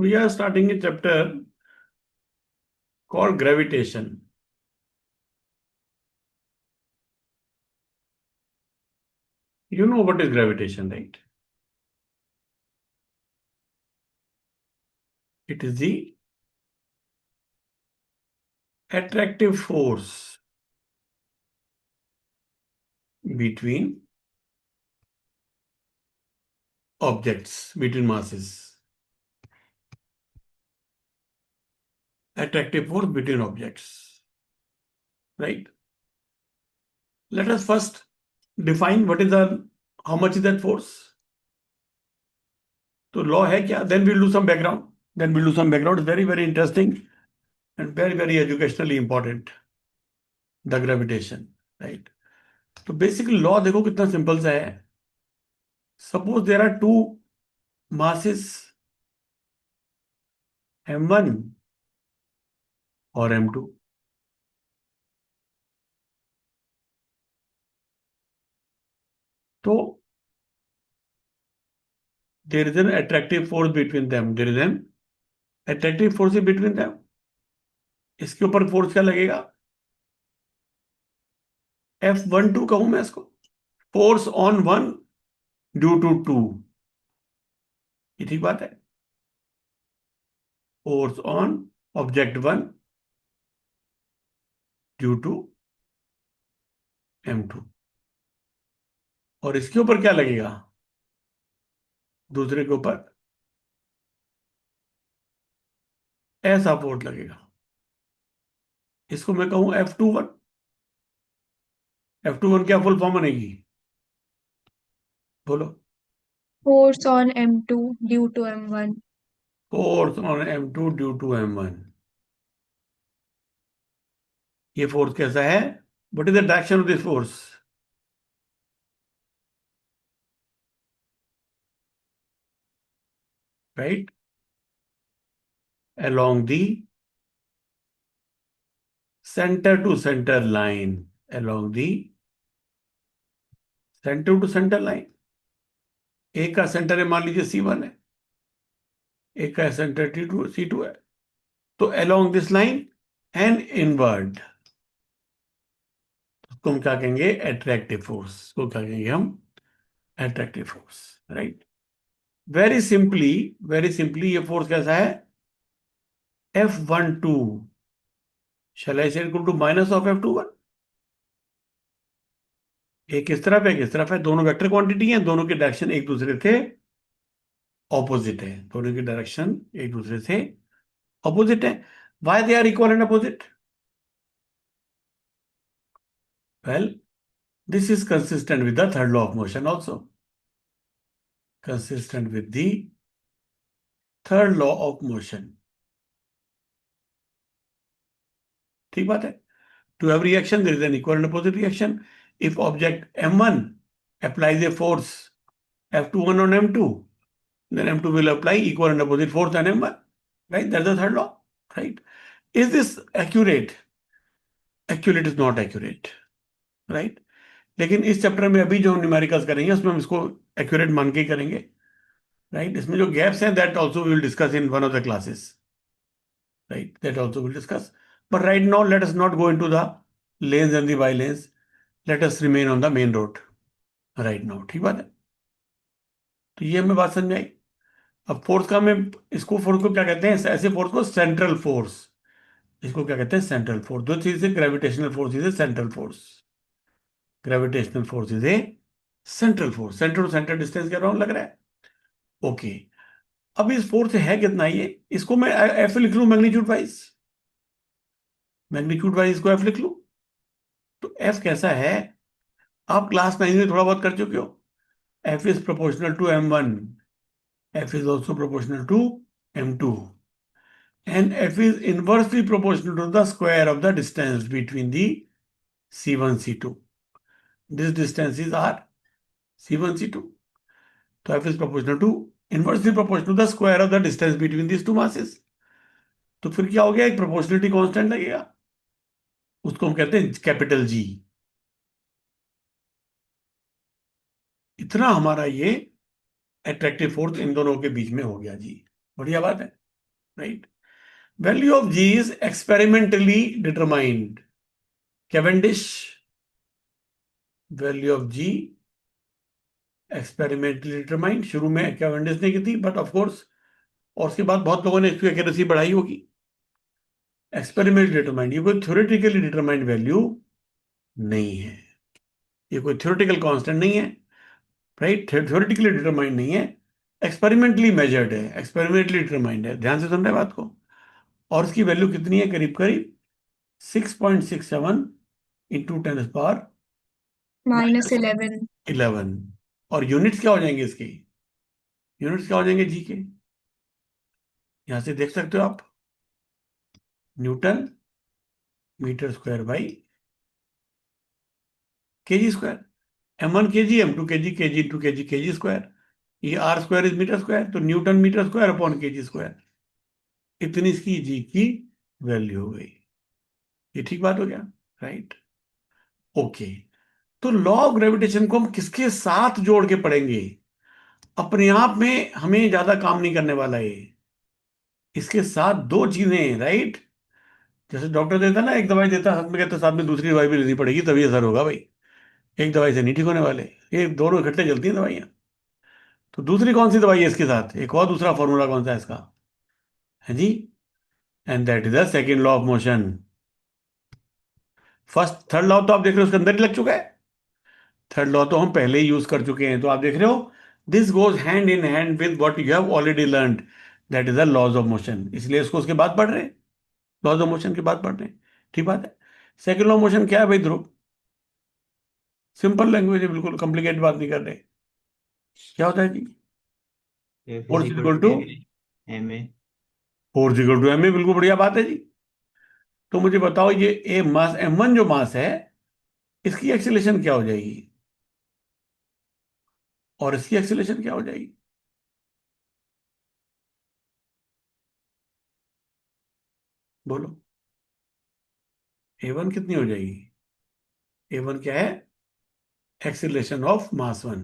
we are starting a chapter called gravitation. You know what is gravitation, right? It is the attractive force between objects, between masses. Attractive force between objects, right? Let us first define how much is that force. तो law है क्या? Then we'll do some background. It's very, very interesting and very, very educationally important. The gravitation, right? तो basically law देखो कितना simple सा है. Suppose there are two masses m1 और m2. तो there is an attractive force between them. There is an attractive force between them. इसके ऊपर force क्या लगेगा? F12 कहूं मैं इसको. Force on one due to two. ये ठीक बात है. Force on object one due to m2. और इसके ऊपर क्या लगेगा? दूसरे के ऊपर ऐसा फोर्स लगेगा. इसको मैं कहूं F21. F21 क्या फुल फॉर्म बनेगी? बोलो. Force on M2 due to M1. Force on m2 due to m1. ये फोर्स कैसा है? What is the direction of this force? Right, along the center to center line. Along the center to center line. एक का centre है, मान लीजिए C1 है, एक का सेंटर C2 है. तो along this line and inward, उसको हम क्या कहेंगे? Attractive force. को क्या कहेंगे हम? Attractive force, right. Very simply ये फोर्स कैसा है? F12 shall I say equal to minus of F21. एक इस तरफ एक इस तरफ है, दोनों वेक्टर क्वांटिटी हैं, दोनों के डायरेक्शन एक दूसरे से ऑपोजिट है. दोनों की डायरेक्शन एक दूसरे से ऑपोजिट है. Why they are equal and opposite? Well, this is consistent with the third law of motion also. Consistent with the third law of motion. ठीक बात है. To every reaction there is an equal and opposite reaction. If object M1 applies a force F21 on M2, then M2 will apply equal and opposite force on M1. Right? That's the third law. Right? Is this accurate? Actually, it is not accurate. Right? लेकिन इस chapter में अभी जो हम numericals करेंगे उसमें हम इसको एक्यूरेट मान के ही करेंगे. राइट. इसमें जो गैप्स हैं that also we will discuss in one of the classes. Right, that also will discuss. But right now let us not go into the lanes and the bylanes. Let us remain on the main road right now. ठीक बात है. तो ये हमें बात समझ आई. अब force का मैं इसको फोर्स को क्या कहते हैं? ऐसे फोर्स को सेंट्रल फोर्स. इसको क्या कहते हैं? Central force. दो चीज है, gravitational force is a central force. Gravitational force is a central force. Centre to centre distance क्या राउंड लग रहा है? ओके. अब इस फोर्स है कितना? ये इसको मैं एफ लिख लू मैग्नीट्यूड वाइज. मैग्नीट्यूड वाइज इसको एफ लिख लू. तो एफ कैसा है? आप क्लास 9 में थोड़ा बहुत कर चुके हो. F is proportional to m1. F is also proportional to m2. and f is inversely proportional to the square of the distance between the C1 C2. This distance is r. C1 C2. So f is proportional to inversely proportional to the square of the distance between these two masses. तो फिर क्या हो गया? एक proportionality constant लगेगा, उसको हम कहते हैं कैपिटल जी. इतना हमारा ये एट्रैक्टिव फोर्स इन दोनों के बीच में हो गया जी. बढ़िया बात है. Right? Value of G is experimentally determined. Cavendish, value of G experimentally determined. शुरू में कैवेंडिश ने की थी, बट ऑफ कोर्स और उसके बाद बहुत लोगों ने इसकी एक्यूरेसी बढ़ाई होगी. एक्सपेरिमेंटली डिटरमाइंड, ये कोई थ्योरेटिकली डिटरमाइंड वैल्यू नहीं है, ये कोई थ्योरेटिकल कांस्टेंट नहीं है, राइट? थ्योरेटिकली डिटरमाइंड नहीं है, एक्सपेरिमेंटली मेजर्ड है, एक्सपेरिमेंटली डिटरमाइंड है. ध्यान से सुन रहे हैं बात को. और उसकी वैल्यू कितनी है? करीब करीब 6.67 इंटू 10 -11. 11. और यूनिट्स क्या हो जाएंगे इसकी? यूनिट्स क्या हो जाएंगे जी के? यहां से देख सकते हो आप, newton metre square by kg square. m1 kg, m2 kg, kg into kg, kg square. ये r square is metre square, तो newton metre square upon kg square. इतनी इसकी जी की वैल्यू हो गई. ये ठीक बात हो गया, राइट? ओके. तो लॉ ऑफ ग्रेविटेशन को हम किसके साथ जोड़ के पढ़ेंगे? अपने आप में हमें ज्यादा काम नहीं करने वाला है. इसके साथ दो चीजें, राइट? जैसे डॉक्टर देता ना, एक दवाई देता, साथ में कहता साथ में दूसरी दवाई भी लेनी पड़ेगी तभी असर होगा भाई. एक दवाई से नहीं ठीक होने वाले, ये दोनों इकट्ठे चलती हैं दवाइयां. तो दूसरी कौन सी दवाई है इसके साथ? एक और दूसरा फॉर्मूला कौन सा है इसका? है जी, and that is the second law of motion. First third law तो आप देख रहे हो उसके अंदर ही लग चुका है. थर्ड लॉ तो हम पहले ही यूज कर चुके हैं, तो आप देख रहे हो this goes hand in hand with what you have already learned, that is the laws of motion. इसलिए इसको उसके बाद पढ़ रहे हैं, लॉज ऑफ मोशन के बाद पढ़ रहे हैं. ठीक बात है. सेकेंड लॉ ऑफ मोशन क्या है भाई ध्रुव? सिंपल लैंग्वेज है, बिल्कुल कॉम्प्लिकेट बात नहीं कर रहे. क्या होता है जी? F is force equal equal to to ma. Force equal to m a. बिल्कुल बढ़िया बात है जी. तो मुझे बताओ, ये ए मास m1 जो मास है, इसकी एक्सीलरेशन क्या हो जाएगी और इसकी एक्सीलरेशन क्या हो जाएगी? बोलो. A1 कितनी हो जाएगी? A1 क्या है? Acceleration of mass 1.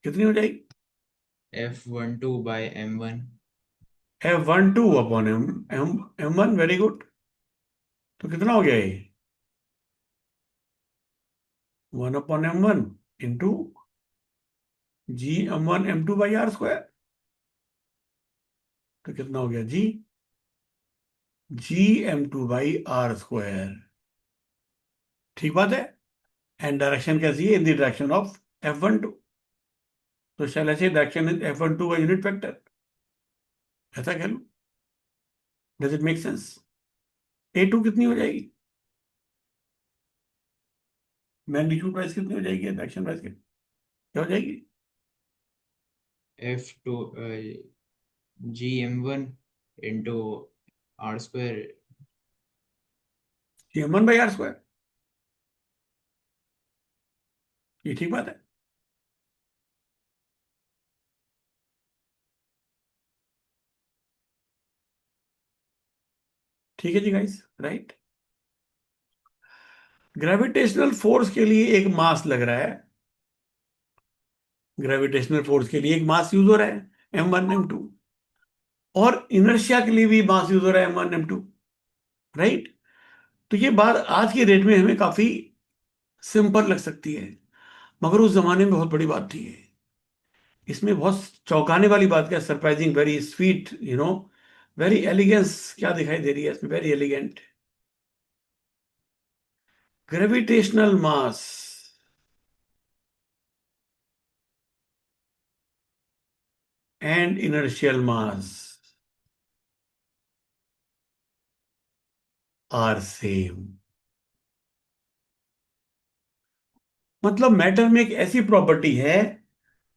कितनी हो जाएगी? F12 by m1. F12 upon M1. Very good. तो कितना हो गया ये? 1/m1 into G m1 m2 by r square. तो कितना हो गया जी? Gm2/r². ठीक बात है. एंड डायरेक्शन कैसी है? In the direction of F12. तो शैल ऐसे डायरेक्शन इज F12 का यूनिट वेक्टर. ऐसा कह लो. Does it make sense? A2 कितनी हो जाएगी? मैग्नीट्यूड वाइज कितनी हो जाएगी? डायरेक्शन वाइज क्या हो जाएगी? F2 gm1 into r square. Gm1/r². ये ठीक बात है. ठीक है जी गाइस, राइट? ग्रेविटेशनल फोर्स के लिए एक मास लग रहा है. ग्रेविटेशनल फोर्स के लिए एक मास यूज हो रहा है M1 M2. और इनर्शिया के लिए भी मास यूज हो रहा है M1 M2, राइट? तो ये बात आज के डेट में हमें काफी सिंपल लग सकती है, मगर उस जमाने में बहुत बड़ी बात थी ये. इसमें बहुत चौंकाने वाली बात क्या, surprising, very sweet, very elegance क्या दिखाई दे रही है इसमें, very elegant. Gravitational mass and inertial mass are same. मतलब मैटर में एक ऐसी प्रॉपर्टी है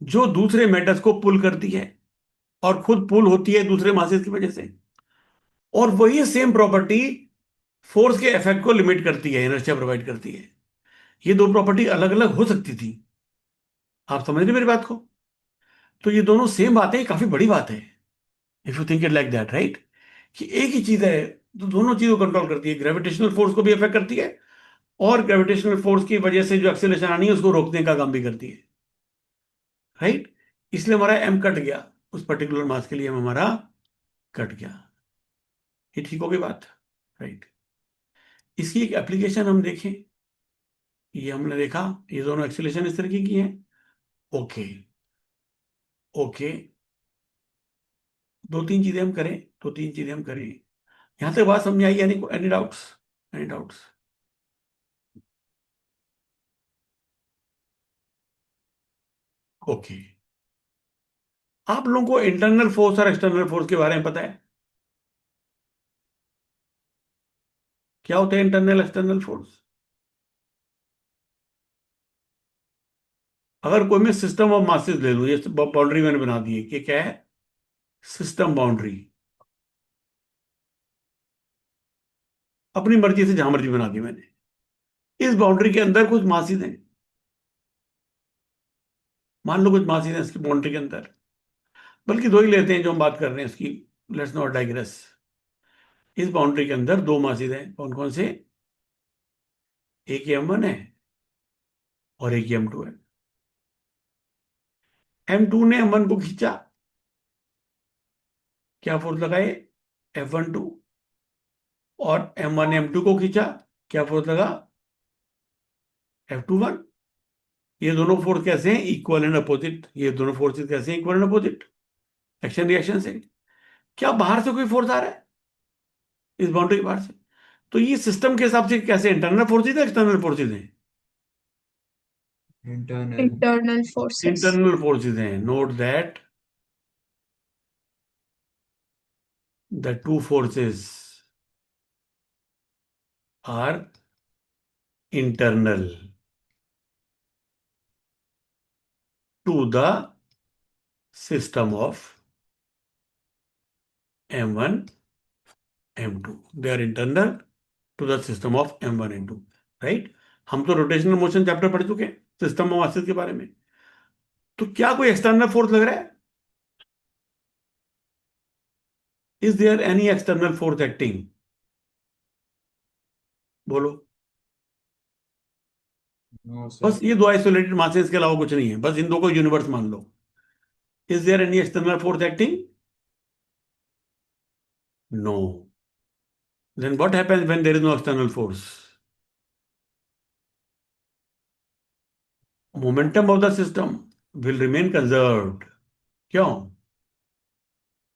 जो दूसरे मैटर्स को पुल करती है और खुद पुल होती है दूसरे मासेस की वजह से. और वही सेम प्रॉपर्टी फोर्स के इफेक्ट को लिमिट करती है, इनर्शिया प्रोवाइड करती है. ये दो प्रॉपर्टी अलग अलग हो सकती थी. आप समझ रहे मेरी बात को? तो ये दोनों सेम बात है, ये काफी बड़ी बात है. If you think it like that, right? कि एक ही चीज है तो दोनों चीजों को कंट्रोल करती है, ग्रेविटेशनल फोर्स को भी अफेक्ट करती है और ग्रेविटेशनल फोर्स की वजह से जो एक्सेलरेशन आनी है उसको रोकने का काम भी करती है, राइट? इसलिए हमारा एम कट गया, उस पर्टिकुलर मास के लिए हमारा कट गया। ये ठीक हो गई बात, राइट। इसकी एक एप्लीकेशन हम देखें। ये हमने देखा, ये दोनों एक्सीलरेशन इस तरीके की हैं। ओके, ओके, दो तीन चीजें हम करें, दो तीन चीजें हम करें। यहां तक बात समझ आई? Any doubts? Any doubts? Okay. आप लोगों को इंटरनल फोर्स और एक्सटर्नल फोर्स के बारे में पता है? क्या होता है इंटरनल एक्सटर्नल फोर्स? अगर कोई मैं सिस्टम ऑफ मासेस ले लूं, ये बाउंड्री मैंने बना दी है कि क्या है, सिस्टम बाउंड्री। अपनी मर्जी से जहां मर्जी बना दी मैंने। इस बाउंड्री के अंदर कुछ मासेस हैं, मान लो कुछ मासेस हैं इसकी बाउंड्री के अंदर, बल्कि दो ही लेते हैं जो हम बात कर रहे हैं इसकी। Let's not digress. इस बाउंड्री के अंदर दो मासेस हैं, कौन कौन से? एक ये M1 है और एक ये M2 है। M2 ने M1 को खींचा, क्या फोर्स लगाए? F12। और M1 ने M2 को खींचा, क्या फोर्स लगा? F21। ये दोनों फोर्स कैसे हैं? Equal and opposite. ये दोनों फोर्सेस कैसे हैं? Equal and opposite, action reaction से। क्या बाहर से कोई फोर्स आ रहा है इस बाउंड्री के बाहर से? तो ये सिस्टम के हिसाब से कैसे, इंटरनल फोर्सेज है एक्सटर्नल फोर्सेज हैं? internal, Internal forces. Internal forces हैं। Note that the two forces are internal to the system of M1 M2। They are internal to the system of M1 M2, right. हम तो rotational motion chapter पढ़ चुके हैं system of masses के बारे में। तो क्या कोई एक्सटर्नल फोर्स लग रहा है? Is there any external force acting? बोलो। no sir, बस ये दो आइसोलेटेड मासेस के अलावा कुछ नहीं है, बस इन दो को यूनिवर्स मान लो। Is there any external force acting? No. Then what happens when there is no external force? Momentum of the system will remain conserved. क्यों?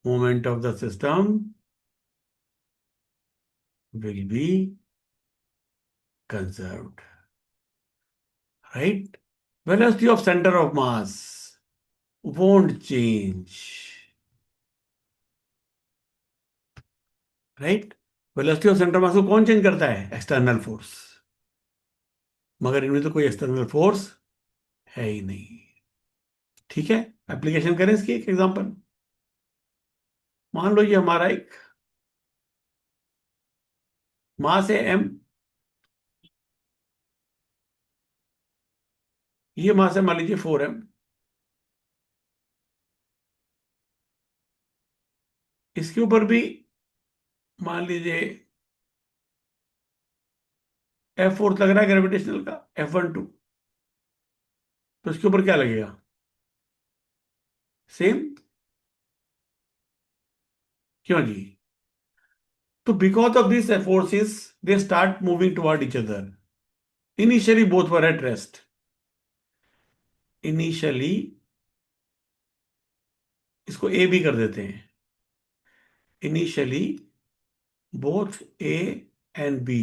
Moment of the system will be conserved, right? Velocity of center of mass won't change, right? Velocity of centre mass को कौन change करता है? External force. मगर इनमें तो कोई external force है ही नहीं। ठीक है, एप्लीकेशन करें इसकी एक एग्जांपल। मान लो ये हमारा एक मास है M, ये मास है मान लीजिए 4M। इसके ऊपर भी मान लीजिए F फोर्स लग रहा है ग्रेविटेशनल का, F12। तो इसके ऊपर क्या लगेगा? सेम। क्यों जी? So because of these forces, they start moving toward each other. Initially, both were at rest. Initially, इसको A भी कर देते हैं। Initially, both A and B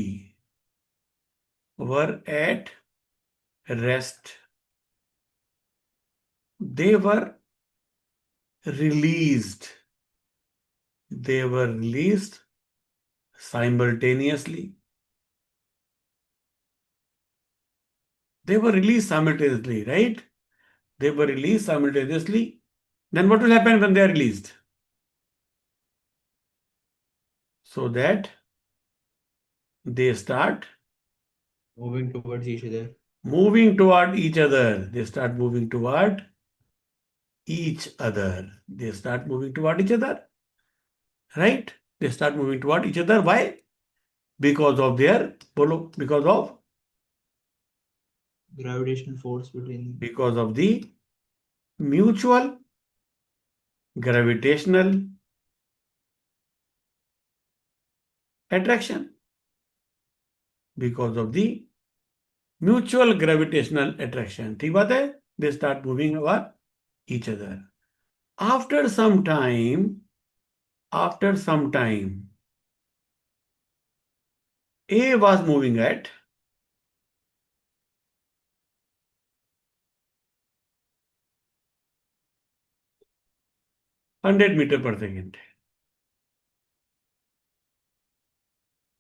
were at rest. They were released. They were released simultaneously. They were released simultaneously, right? They were released simultaneously. Then what will happen when they are released? So that they start moving towards each other, moving toward each other. They start moving toward each other. They start moving toward each other, right? They start moving toward each other. Why? Because of their, bolo, gravitational force between because of the mutual gravitational attraction because of the mutual gravitational attraction. ठीक बात है? They start moving over each other. After some time, A was moving at 100 meter per second.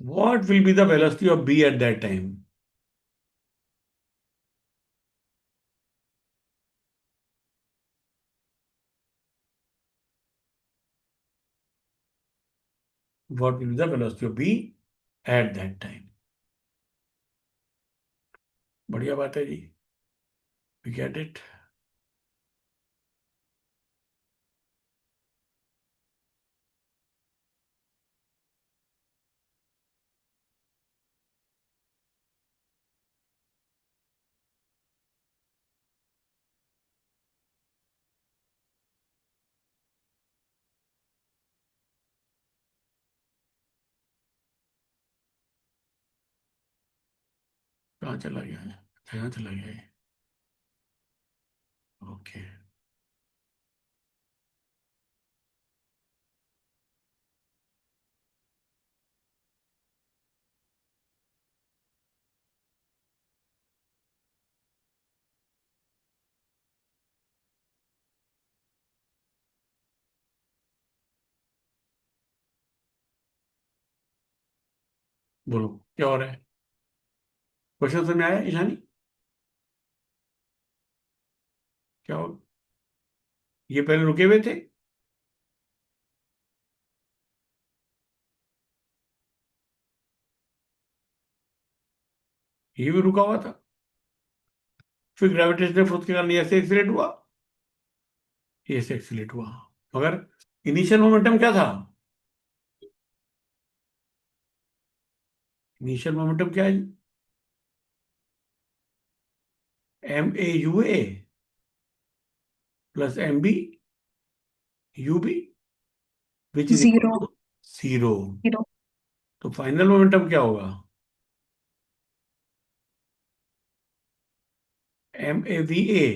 What will be the velocity of B at that time? What will be the velocity of B at that time? बढ़िया बात है जी. We get it. कहाँ चला गया है? कहाँ चला गया है? ओके. बोलो क्या हो रहा है? क्वेश्चन समझ में आया ईशानी? क्या हो? ये पहले रुके हुए थे. ये भी रुका हुआ था. फिर ग्रेविटेशनल फोर्स के कारण ये ऐसे एक्सीलरेट हुआ, ये ऐसे एक्सीलरेट हुआ. मगर इनिशियल मोमेंटम क्या था? इनिशियल मोमेंटम क्या है? MAUA plus MBUB which is equal 0. To 0. 0. तो फाइनल मोमेंटम क्या होगा? MAVA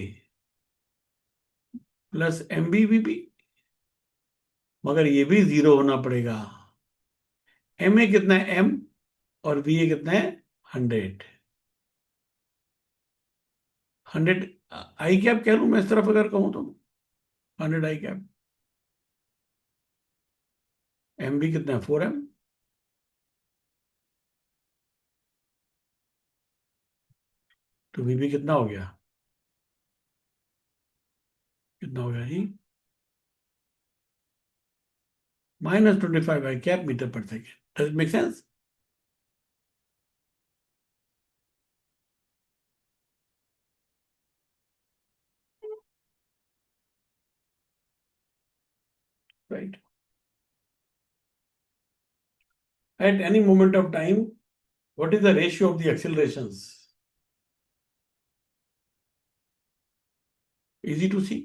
plus MBVB. मगर ये भी 0 होना पड़ेगा. MA कितना है? M. और VA कितना है? 100. 100 आई कैप कह लूं मैं इस तरफ अगर कहूं तो. 100 आई कैप. MB कितना है? 4M. तो VB कितना हो गया? कितना हो गया जी? -25 आई cap metre per second. Does it make sense? Right. At any moment of time, what is the ratio of the accelerations? Easy to see.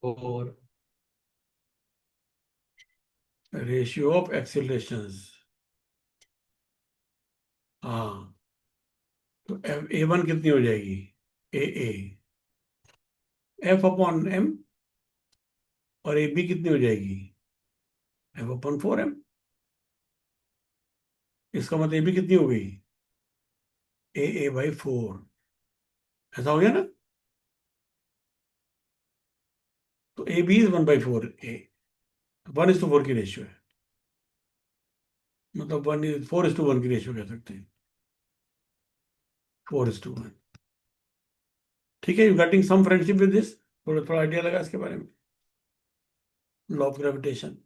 4. Ratio of accelerations. हाँ. तो A1 कितनी हो जाएगी? AA. F upon M. और AB कितनी हो जाएगी? F upon 4M. इसका मतलब AB कितनी हो गई? AA by 4. ऐसा हो गया ना? तो AB इज 1/4 A. 1:4 की रेशियो है. मतलब 4:1 की रेशियो कह सकते हैं. 4:1. ठीक है. You getting some friendship with this? थोड़ा थोड़ा आइडिया लगा इसके बारे में. Law of gravitation.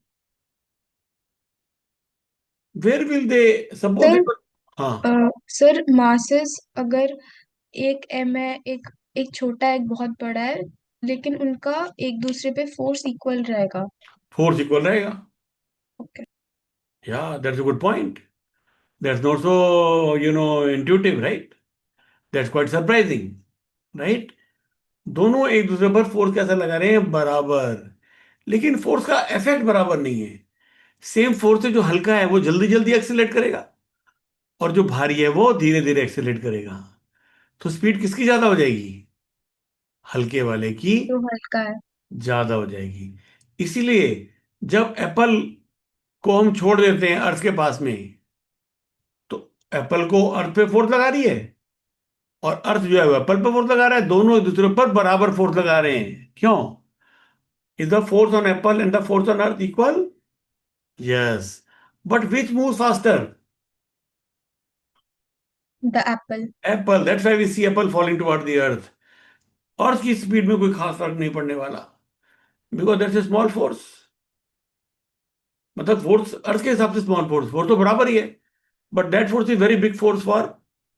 Where will they suppose? Sir हाँ. सर मासेस अगर एक एम है, एक छोटा है, एक बहुत बड़ा है, लेकिन उनका एक दूसरे पे फोर्स इक्वल रहेगा. फोर्स इक्वल रहेगा. ओके. या that's a good point. That's not so intuitive, right? That's quite surprising, right? दोनों एक दूसरे पर फोर्स कैसा लगा रहे हैं? बराबर. लेकिन फोर्स का इफेक्ट बराबर नहीं है. सेम फोर्स से जो हल्का है वो जल्दी जल्दी एक्सेलरेट करेगा, और जो भारी है वो धीरे धीरे एक्सेलरेट करेगा। तो स्पीड किसकी ज्यादा हो जाएगी? हल्के वाले की जो हल्का है। ज्यादा हो जाएगी। इसीलिए जब एप्पल को हम छोड़ देते हैं अर्थ के पास में, तो एप्पल को अर्थ पे फोर्स लगा रही है, और अर्थ जो है वो एप्पल पे फोर्स लगा रहा है, दोनों एक दूसरे पर बराबर फोर्स लगा रहे हैं। क्यों? Is the force on apple and the force on earth equal? Yes. But which move faster? The apple. Apple, that's why we see apple falling toward the earth. Earth की स्पीड में कोई खास फर्क नहीं पड़ने वाला, because that's a small force. मतलब force earth के हिसाब से स्मॉल फोर्स, फोर्स तो बराबर ही है, but that force is very big force for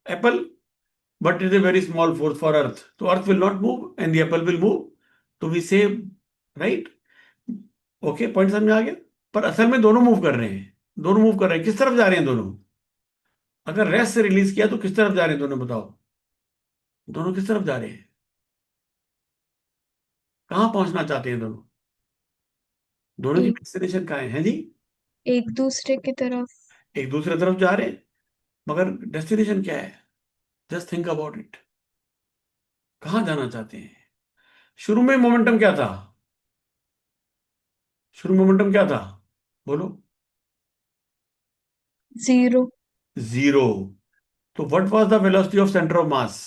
Apple, but it is a very small force for earth, so earth will not move and the apple will move, तो we say, right? Okay, point समझ में आ गया? पर असल में दोनों move कर रहे हैं, दोनों मूव कर रहे हैं। किस तरफ जा रहे हैं दोनों? अगर रेस्ट से रिलीज किया तो किस तरफ जा रहे हैं दोनों, बताओ? दोनों किस तरफ जा रहे हैं? कहाँ पहुंचना चाहते हैं दोनों? दोनों की एक डेस्टिनेशन कहाँ है जी? एक दूसरे की तरफ। एक दूसरे तरफ जा रहे हैं, मगर डेस्टिनेशन क्या है? Just think about it. कहाँ जाना चाहते हैं? शुरू में मोमेंटम क्या था? शुरू में मोमेंटम क्या था? बोलो। जीरो। जीरो। तो what was the velocity of centre of mass?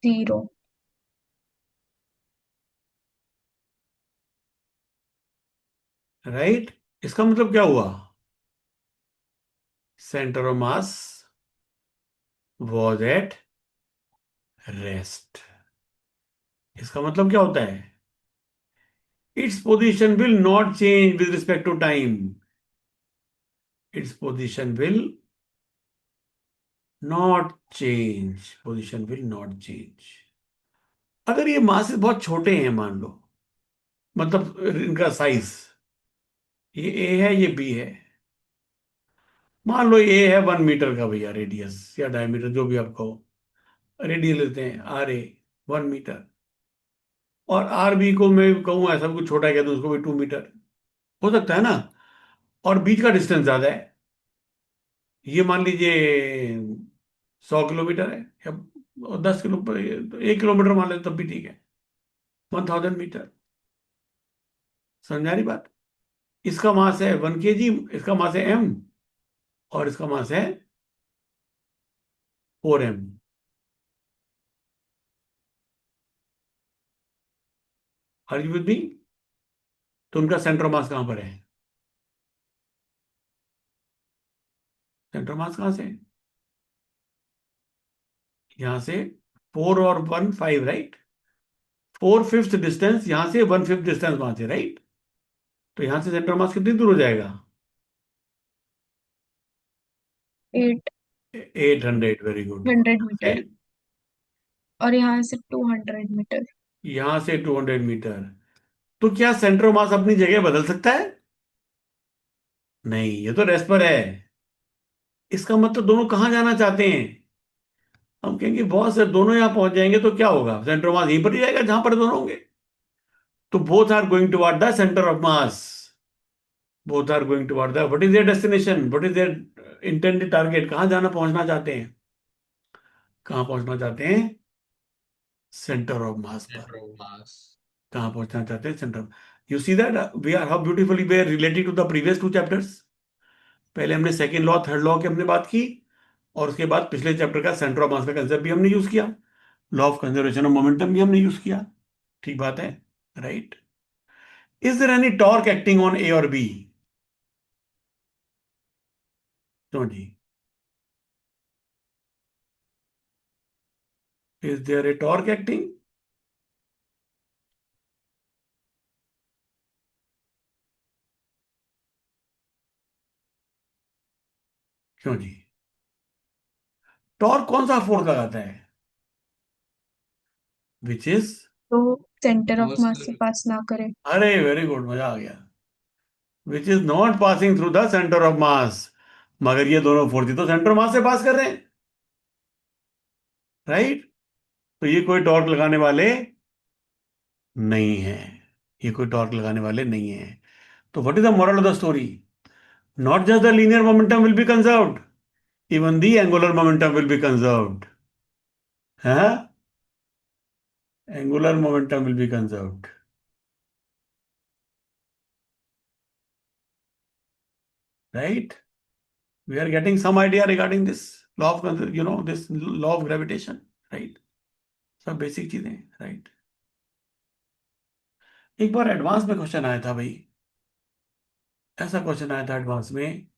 Zero. Right? इसका मतलब क्या हुआ? Centre of mass was at rest. इसका मतलब क्या होता है? Its position will not change with respect to time. Its position will not change. Position will not change. अगर ये मास बहुत छोटे हैं, मान लो, मतलब इनका साइज, ये ए है, ये बी है। मान लो ए है 1 मीटर का भैया, रेडियस या डायमीटर जो भी आप कहो, रेडियस लेते हैं आर ए, 1 मीटर। और आर बी को मैं कहूँ ऐसा कुछ छोटा कह दूं, उसको भी 2 मीटर हो सकता है ना। और बीच का डिस्टेंस ज्यादा है, ये मान लीजिए 100 किलोमीटर है, या 10 किलो, तो 1 किलोमीटर मान लेते तब भी ठीक है, 1000 मीटर। समझा रही बात? इसका मास है 1 kg, इसका मास है m, और इसका मास है 4m। Are you with me? तो उनका सेंटर मास कहां पर है? सेंटर मास कहां से है? यहां से 4 और 1 5, राइट? 4/5 डिस्टेंस यहां से, 1/5 डिस्टेंस वहां से, राइट? तो यहां से सेंटर मास कितनी दूर हो जाएगा? 800 800। Very good. मीटर। और यहाँ से 200 मीटर। यहां से 200 मीटर। तो क्या सेंटर मास अपनी जगह बदल सकता है? नहीं, ये तो रेस्ट पर है। इसका मतलब दोनों कहां जाना चाहते हैं? हम कहेंगे बहुत से दोनों यहां पहुंच जाएंगे तो क्या होगा, सेंटर मास यहीं पर ही जाएगा जहां पर दोनों होंगे। तो both are going toward the centre of mass. Both are going toward the, what is their destination, what is their intended target? कहां जाना पहुंचना चाहते हैं? कहां पहुंचना चाहते हैं? सेंटर ऑफ मास पर। center of mass. कहां पहुंचना चाहते हैं? Centre. You see that we are, how beautifully वे are related to the previous 2 chapters. पहले हमने सेकेंड लॉ, थर्ड लॉ की हमने बात की, और उसके बाद पिछले चैप्टर का सेंटर ऑफ मास का कंसेप्ट भी हमने यूज किया, law of conservation of momentum भी हमने यूज किया। ठीक बात है, right? Is there any torque acting on A और बी? क्यों जी? Is there a torque acting? क्यों जी? टॉर्क कौन सा फोर्स लगाता है? Which is? तो सेंटर ऑफ No, मास से sir. पास ना करे। अरे वेरी गुड, मजा आ गया। Which is not passing through the centre of मास। मगर ये दोनों फोर्स तो सेंटर मास से पास कर रहे हैं, राइट? तो ये कोई टॉर्क लगाने वाले नहीं है। ये कोई टॉर्क लगाने वाले नहीं है। तो what is the moral of the story? Not just the linear momentum will be conserved, even the angular momentum will be conserved. है, angular momentum will be conserved, right? We are getting some idea regarding this law of this law of gravitation, right? सब basic चीजें, right? एक बार advance में question आया था भाई, ऐसा question आया था एडवांस में,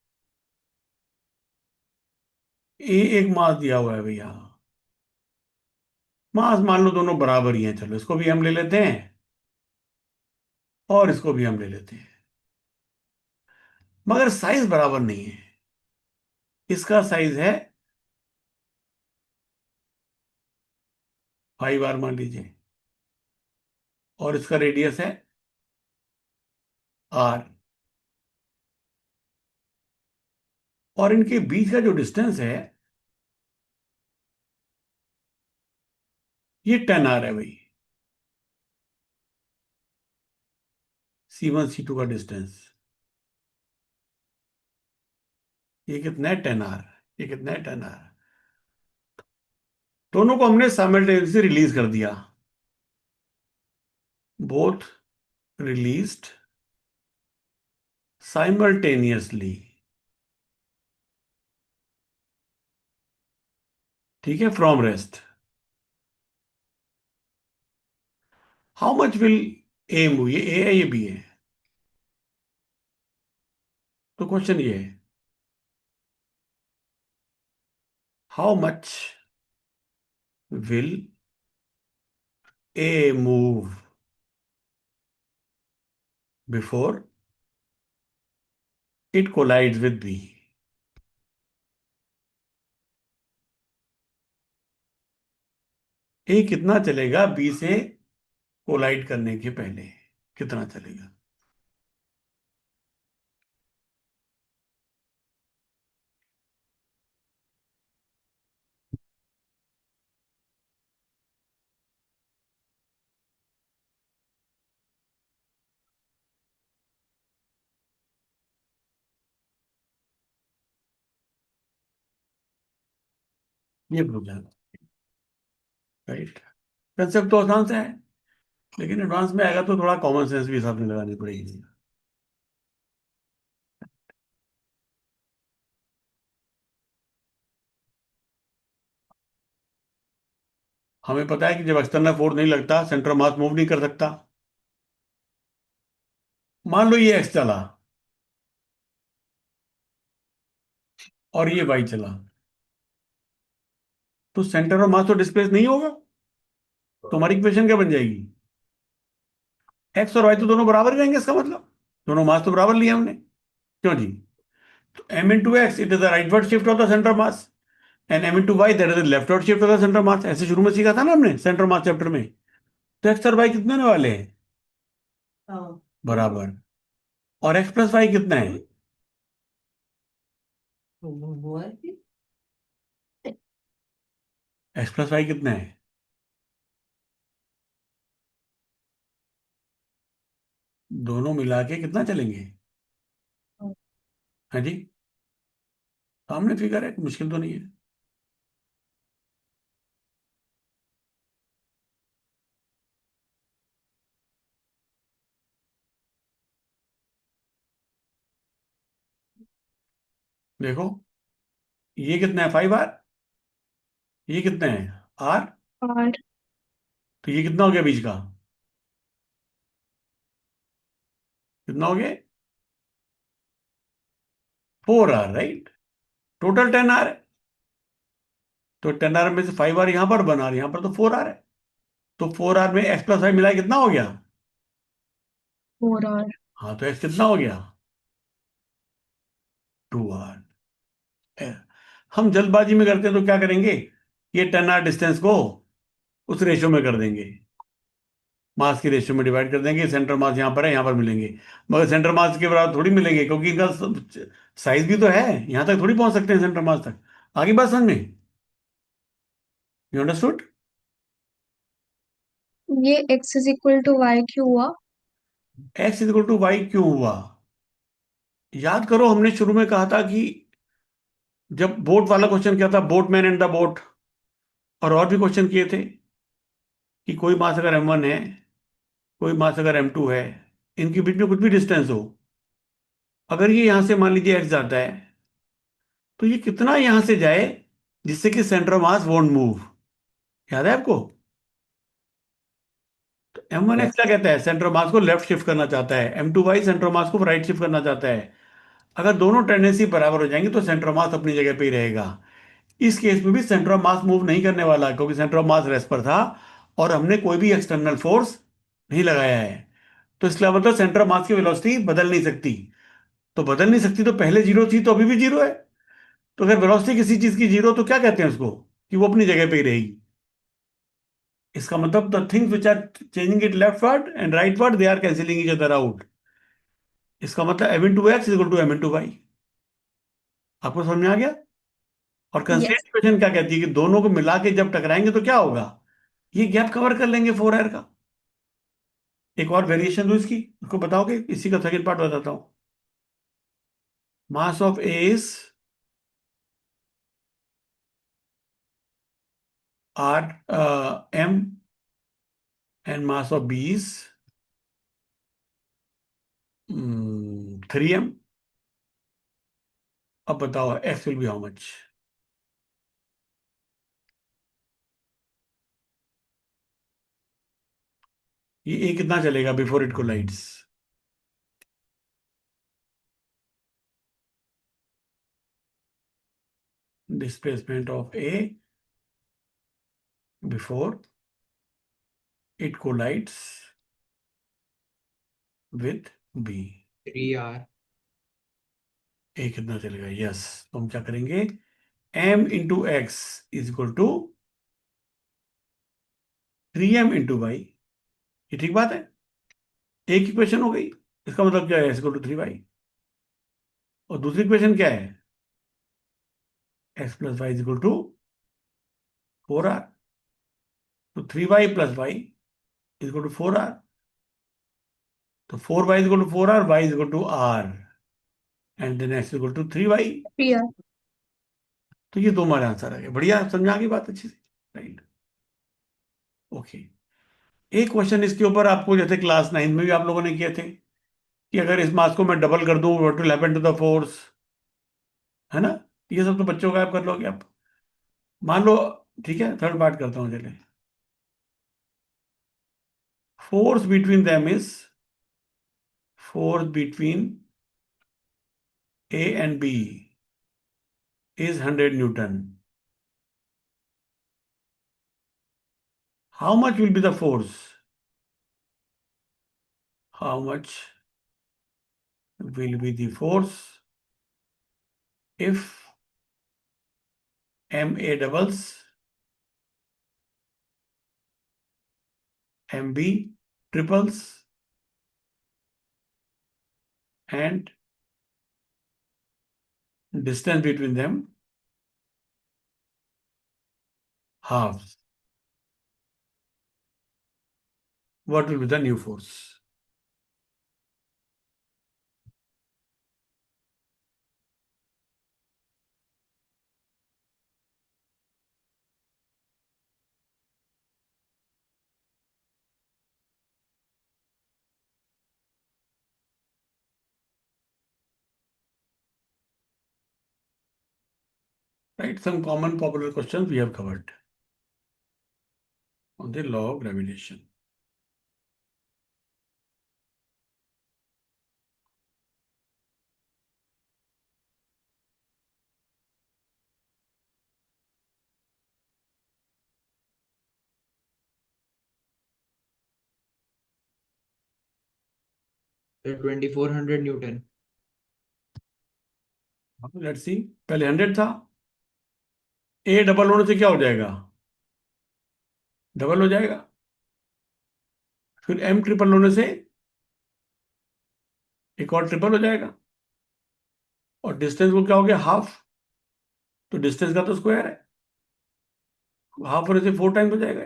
एक मास दिया हुआ है भैया, मास मान लो दोनों बराबर ही हैं, चलो इसको भी हम ले लेते हैं और इसको भी हम ले लेते हैं, मगर साइज बराबर नहीं है। इसका साइज है 5 r मान लीजिए, और इसका रेडियस है r, और इनके बीच का जो डिस्टेंस है ये 10 r है भाई, C1 C2 का डिस्टेंस। ये कितना है? 10 r। ये कितना है? 10 r। दोनों को हमने साइमल्टेनियसली रिलीज कर दिया, बोथ रिलीज्ड साइमल्टेनियसली, ठीक है, from rest. How much will A move? ये ए है, ये बी है, तो क्वेश्चन ये है, how much will A move before it collides with B? A कितना चलेगा बी से कोलाइड करने के पहले? कितना चलेगा? ये प्रूव जाएगा, राइट? कंसेप्ट तो आसान से है, लेकिन एडवांस में आएगा तो थोड़ा कॉमन सेंस भी साथ में लगानी पड़ेगी। हमें पता है कि जब एक्सटर्नल फोर्स नहीं लगता, सेंटर मास मूव नहीं कर सकता। मान लो ये एक्स चला और ये वाई चला, तो सेंटर ऑफ मास तो डिस्प्लेस नहीं होगा, तो हमारी इक्वेशन क्या बन जाएगी? एक्स और वाई तो दोनों बराबर ही रहेंगे, इसका मतलब दोनों मास तो बराबर लिए हमने, क्यों जी? तो m into x, it is the rightward shift of the centre mass, and m into y, that is the leftward shift of the centre mass. ऐसे शुरू में सीखा था ना हमने सेंटर मास चैप्टर में। तो एक्स और वाई कितने होने वाले हैं? बराबर। और एक्स प्लस वाई कितना है? एक्स प्लस वाई कितना है? दोनों मिला के कितना चलेंगे? हाँ जी, सामने फिगर है, मुश्किल तो नहीं है। देखो, ये कितना है? 5 r। ये कितना है? r। और तो ये कितना हो गया बीच का? कितना हो गया? 4 r, राइट? टोटल 10 r है, तो 10 r में से 5 r यहां पर, 1 r यहां पर, तो 4 r है। तो 4 r में एक्स प्लस वाई मिला के कितना हो गया? 4 और हाँ, तो एक्स कितना हो गया? 2 r। हम जल्दबाजी में करते हैं तो क्या करेंगे, ये 10 r डिस्टेंस को उस रेशियो में कर देंगे, मास की रेशियो में डिवाइड कर देंगे। सेंटर मास यहाँ पर है, यहाँ पर मिलेंगे, मगर सेंटर मास के बराबर थोड़ी मिलेंगे, क्योंकि इनका साइज भी तो है, यहाँ तक थोड़ी पहुंच सकते हैं सेंटर मास तक। आगे बात समझ में? You understood? ये x is equal to y क्यों हुआ? एक्स इक्वल टू वाई क्यों हुआ? याद करो, हमने शुरू में कहा था कि जब बोट वाला क्वेश्चन किया था, boat man and the boat, और भी क्वेश्चन किए थे कि कोई मास अगर m1 है, कोई मास अगर m2 है, इनके बीच में कुछ भी डिस्टेंस हो, अगर ये यहां से मान लीजिए x जाता है, तो ये कितना यहां से जाए जिससे कि centre of mass won't move. याद है आपको? तो m1x Yes. क्या कहता है? सेंटर ऑफ मास को लेफ्ट शिफ्ट करना चाहता है। m2y सेंटर ऑफ मास को राइट शिफ्ट करना चाहता है। अगर दोनों टेंडेंसी बराबर हो जाएंगी तो सेंटर ऑफ मास अपनी जगह पे ही रहेगा। इस केस में भी सेंटर ऑफ मास मूव नहीं करने वाला, क्योंकि सेंटर ऑफ मास रेस्ट पर था और हमने कोई भी एक्सटर्नल फोर्स नहीं लगाया है। तो इसका मतलब सेंटर ऑफ मास की वेलोसिटी बदल नहीं सकती। तो बदल नहीं सकती तो पहले जीरो थी, तो अभी भी जीरो है। तो अगर वेलोसिटी किसी चीज की जीरो, तो क्या कहते हैं उसको? कि वो अपनी जगह पे ही रहेगी। इसका मतलब the things which are changing it leftward and rightward, they are cancelling each other out. इसका मतलब m into x equal to m into y. आपको समझ में आ गया? और कंस्ट्रेंट यस। इक्वेशन क्या कहती है कि दोनों को मिला के जब टकराएंगे तो क्या होगा? ये गैप कवर कर लेंगे 4r का। एक और वेरिएशन दो इसकी, उसको बताओगे? इसी का सेकंड पार्ट बताता हूं। Mass of A is r m and mass of b is 3m. अब बताओ x will be how much? ये a कितना चलेगा before it collides? Displacement of a before it collides with b। 3R. a कितना चलेगा? Yes. तो हम क्या करेंगे? m into x is equal to 3m into y. ये ठीक बात है? एक इक्वेशन हो गई। इसका मतलब क्या है? Equal to 3y। और दूसरी इक्वेशन क्या है? x plus y equal to 4r। तो 3y plus y equal to 4r। तो 4y equal to 4r, y equal to r, and then x equal to 3y। Priya. तो ये दो हमारे आंसर आ गए। बढ़िया, समझा गई बात अच्छी से? राइट। ओके। एक क्वेश्चन इसके ऊपर आपको, जैसे क्लास 9 में भी आप लोगों ने किए थे, कि अगर इस मास को मैं डबल कर दूं, what will happen to the force, है ना? ये सब तो बच्चों का आप कर लोगे आप। मान लो, ठीक है, थर्ड पार्ट करता हूं चले। Force between them is, force between A and B is 100 Newton. How much will be the force? How much will be the force if MA doubles, MB triples, and distance between them halves? What will be the new force? Right? Some common popular questions we have covered on the law of gravitation. So 2400 Newton. Let's see. पहले 100 था। A double होने से क्या हो जाएगा? Double हो जाएगा। फिर M ट्रिपल होने से एक और ट्रिपल हो जाएगा। और डिस्टेंस को क्या हो गया? हाफ। तो डिस्टेंस का तो स्क्वायर है, हाफ होने से 4 टाइम्स हो जाएगा,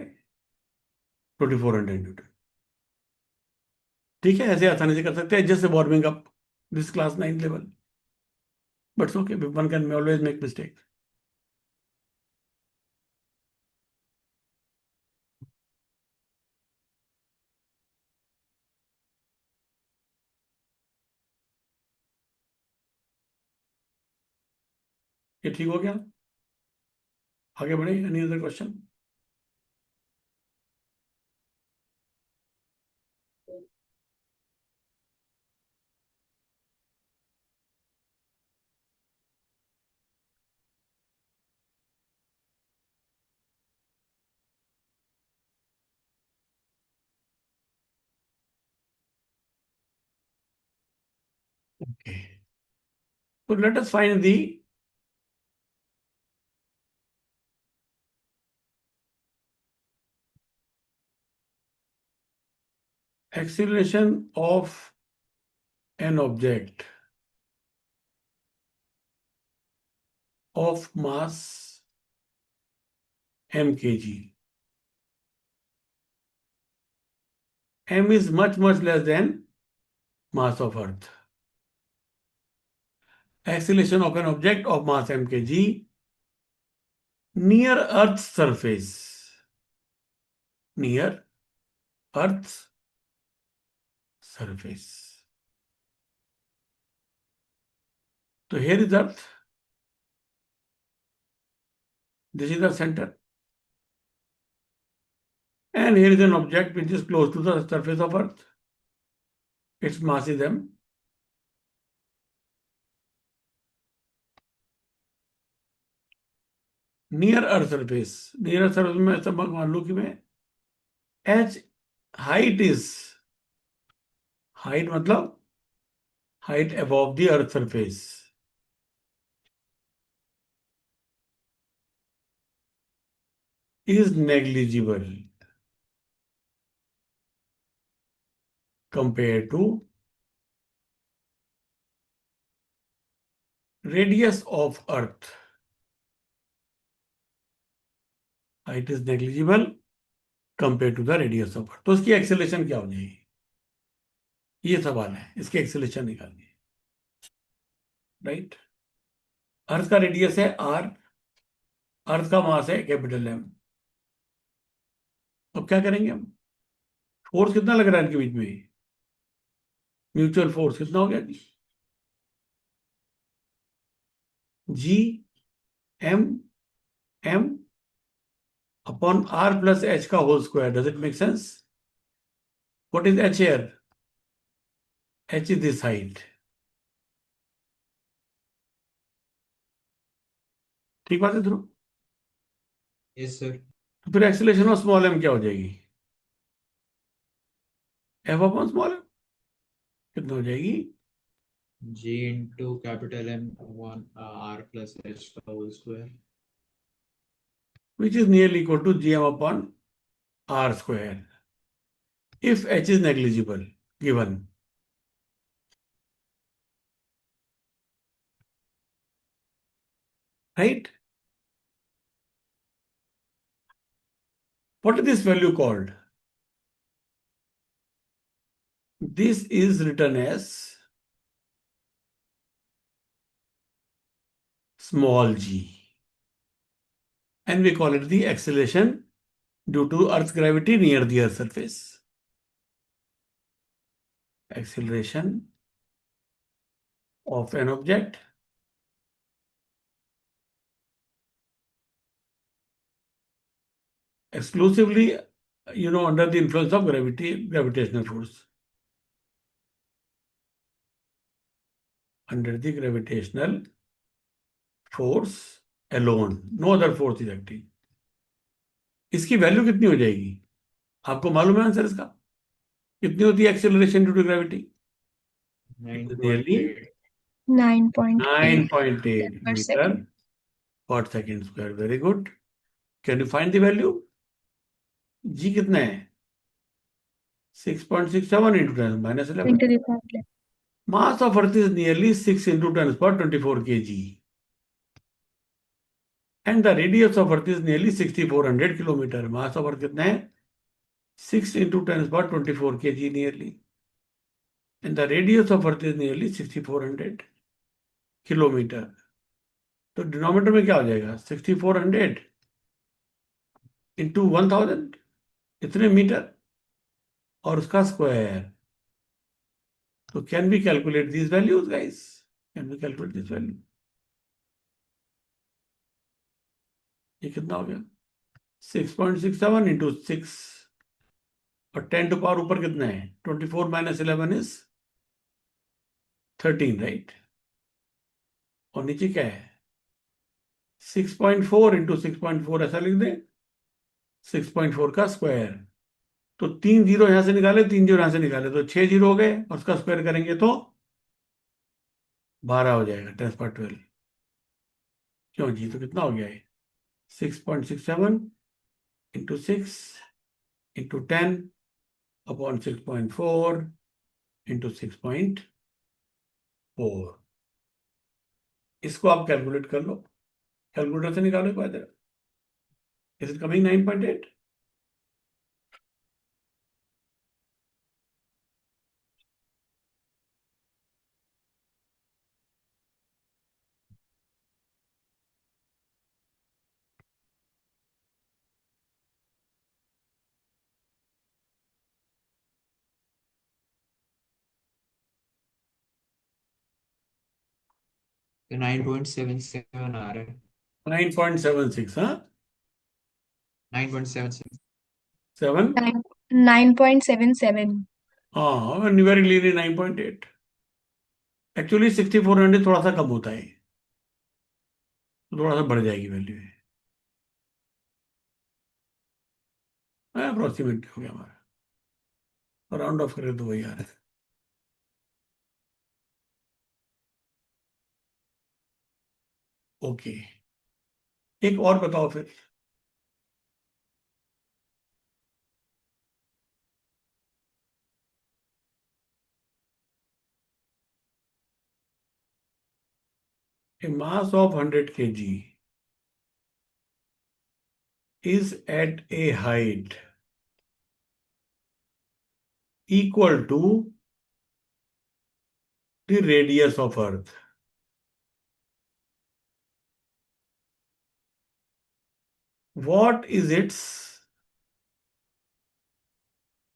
2400 न्यूटन। ठीक है, ऐसे आसानी से कर सकते हैं, just warming up this class 9 level, but okay, one can always make mistake. ये ठीक हो गया, आगे बढ़े. Any other question? Okay. So let us find the acceleration of an object of mass m kg. M is much less than mass of Earth. Acceleration of an object of mass m kg near Earth's surface. Near Earth's surface. So here is Earth. This is the center. And here is an object which is close to the surface of Earth. Its mass is m. Near Earth surface. Near Earth surface में ऐसा मान लो कि मैं h height is, height मतलब height above the Earth surface is negligible compared to radius of Earth. Height is negligible compared to the radius of Earth. तो इसकी acceleration क्या हो जाएगी, ये सवाल है. इसकी एक्सेलेरेशन निकालनी है, राइट. अर्थ का रेडियस है r, अर्थ का मास है कैपिटल M. अब क्या करेंगे हम? फोर्स कितना लग रहा है इनके बीच में? म्यूचुअल फोर्स कितना हो गया जी? m m upon r plus h का whole square. Does it make sense? What is h here? h is this height. ठीक बात है ध्रुव? Yes sir. तो फिर एक्सेलेरेशन ऑफ स्मॉल m क्या हो जाएगी? f अपॉन स्मॉल m कितना हो जाएगी? G into capital M 1 R plus H का whole square. Which is nearly equal to gm upon r square if h is negligible given. Right? What is this value called? This is written as small g, and we call it the acceleration due to Earth's gravity near the Earth's surface. Acceleration of an object exclusively, under the influence of gravitational force. Under the gravitational force alone, no other force is acting. इसकी value कितनी हो जाएगी? आपको मालूम है answer इसका? कितनी होती है acceleration due to gravity? Nearly 9.8 9.8 per meter second. per second square. Very good. Can you find the value? G कितना है? 6.67 into 10 minus 11. Into the power. Mass of Earth is nearly 6 into 10 per 24 kg. And the radius of Earth is nearly 6400 kilometer. Mass of Earth कितना है? 6 into 10 per 24 kg nearly. and the radius of Earth is nearly 6400 kilometre. तो denominator में क्या हो जाएगा? 6400 into 1000, इतने metre, और उसका स्क्वायर. तो can we calculate this values guys? Can we calculate this value? ये कितना हो गया? 6.67 इंटू 6, और 10 टू पावर ऊपर कितना है? 24 माइनस 11 इज 13, राइट? और नीचे क्या है? 6.4 इंटू 6.4, ऐसा लिख दें, 6.4 का स्क्वायर. तो 3 जीरो यहां से निकाले, 3 जीरो यहां से निकाले, तो 6 जीरो हो गए, और उसका स्क्वायर करेंगे तो 12 हो जाएगा, 10/12. क्यों जी? तो कितना हो गया है? 6.67 इंटू 6 इंटू 10 अपॉन 6.4 इंटू 6.4. इसको आप कैलकुलेट कर लो, कैलकुलेटर से निकालो एक बार. Is it coming 9.8? 9.77 आ रहा है. 9.76, हाँ, 9.76. 7. 9.77. हाँ, वेरी क्लियरली 9.8. एक्चुअली 6400 थोड़ा सा कम होता है, तो थोड़ा सा बढ़ जाएगी वैल्यू. अप्रोक्सीमेट हो गया हमारा, राउंड ऑफ करें तो वही आ रहा है. ओके, एक और बताओ फिर. A mass of 100 kg is at a height equal to the radius of Earth. What is its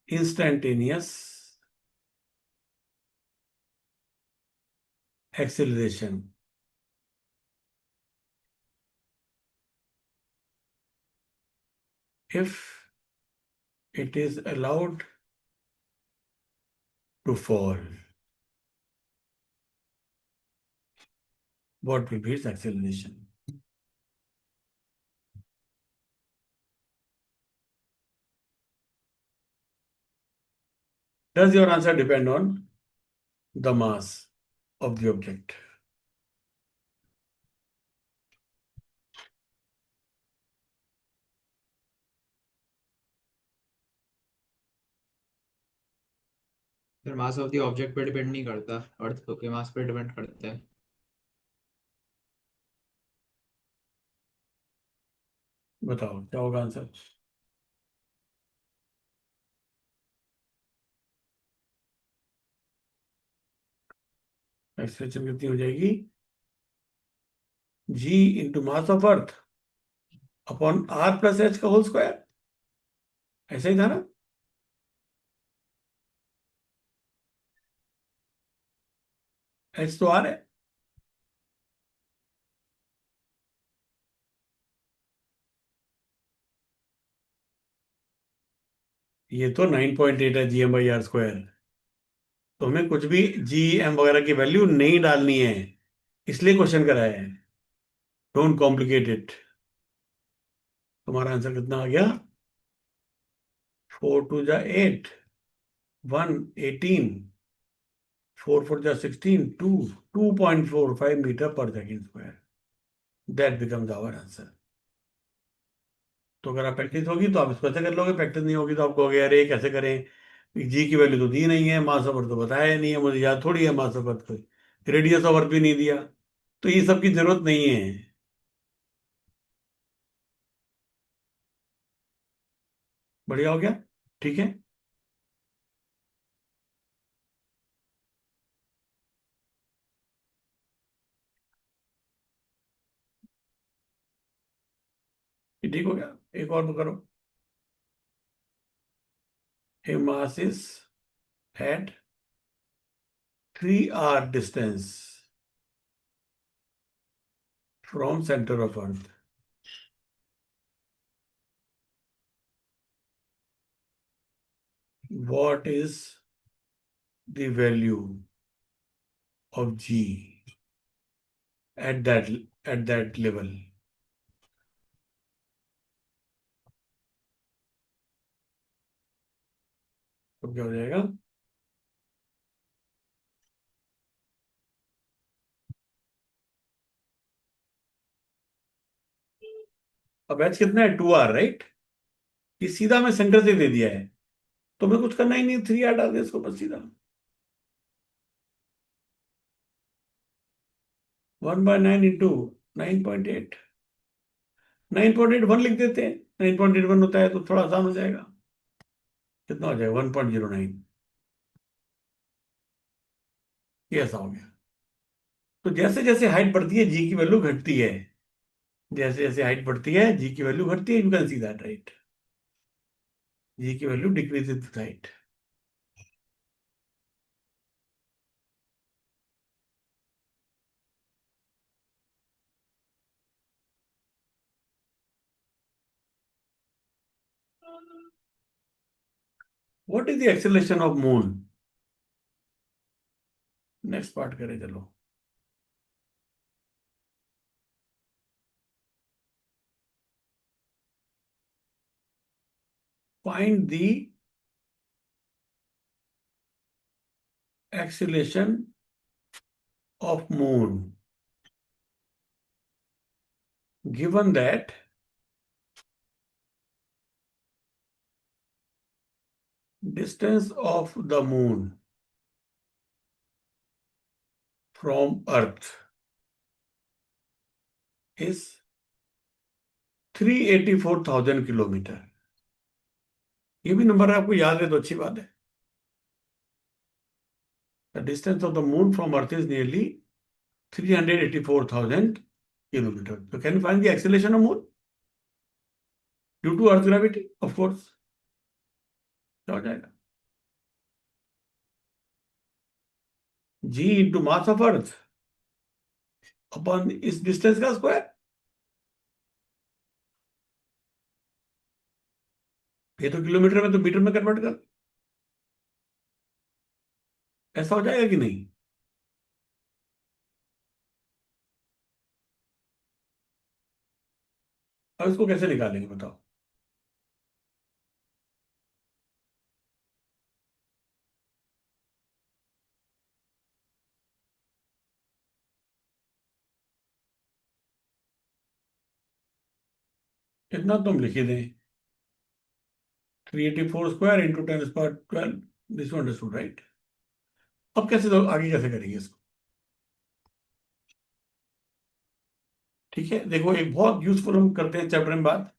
instantaneous acceleration? If it is allowed to fall, what will be its acceleration? Does your answer depend on the mass of the object? फिर mass of the object पे depend नहीं करता, अर्थ के मास पे depend करता है. बताओ क्या होगा आंसर? एक्सप्रेशन कितनी हो जाएगी? G into mass of earth upon R plus H का होल स्क्वायर. ऐसा ही था ना? H तो R है. ये तो 9.8 है GM/R². तो हमें कुछ भी GM वगैरह की वैल्यू नहीं डालनी है, इसलिए क्वेश्चन कराया है. Don't complicate it. तुम्हारा आंसर कितना आ गया? 4 2 जा 8, 1 18, 4 4 जा 16, 2 2.45 metre per second square. That becomes our answer. तो अगर आप प्रैक्टिस होगी तो आप इसको ऐसे कर लोगे, प्रैक्टिस नहीं होगी तो आप कहोगे अरे कैसे करें, जी की वैल्यू तो दी नहीं है, मास ऑफ अर्थ तो बताया नहीं है, मुझे याद थोड़ी है मास ऑफ अर्थ को, रेडियस ऑफ अर्थ भी नहीं दिया. तो ये सब की जरूरत नहीं है. बढ़िया हो गया. ठीक है. ये ठीक हो गया। एक और करो। A mass is at 3 r distance from center of Earth. What is the value of G at that level? तो क्या हो जाएगा? अब एच कितना है? 2r, right? ये सीधा मैं सेंटर से दे दिया है, तो मैं कुछ करना ही नहीं, 3r डाल दिया इसको बस सीधा। 1/9 इंटू 9.8, 9.81 लिख देते हैं। 9.81 होता है तो थोड़ा आसान हो जाएगा। कितना हो जाएगा? 1.09। ये ऐसा हो गया। तो जैसे जैसे हाइट बढ़ती है जी की वैल्यू घटती है। जैसे जैसे हाइट बढ़ती है जी की वैल्यू घटती है। You can see that, right? G की value decrease with height. What is the acceleration of moon? Next part करें, चलो। Find the acceleration of moon given that distance of the moon from earth is 384,000 kilometre. ये भी number आपको याद है तो अच्छी बात है। The distance of the moon from earth is nearly 384,000 kilometer. So can you find the acceleration of moon due to earth gravity? Of course। क्या हो जाएगा? G into mass of earth upon इस डिस्टेंस का square. ये तो kilometre में तो metre में कन्वर्ट कर, ऐसा हो जाएगा कि नहीं? अब इसको कैसे निकालेंगे बताओ? इतना तुम लिखी दें, 384 square into 10⁻12। This understood, right? अब कैसे तो आगे कैसे करेंगे इसको? ठीक है, देखो एक बहुत यूजफुल हम करते हैं चैप्टर में बात।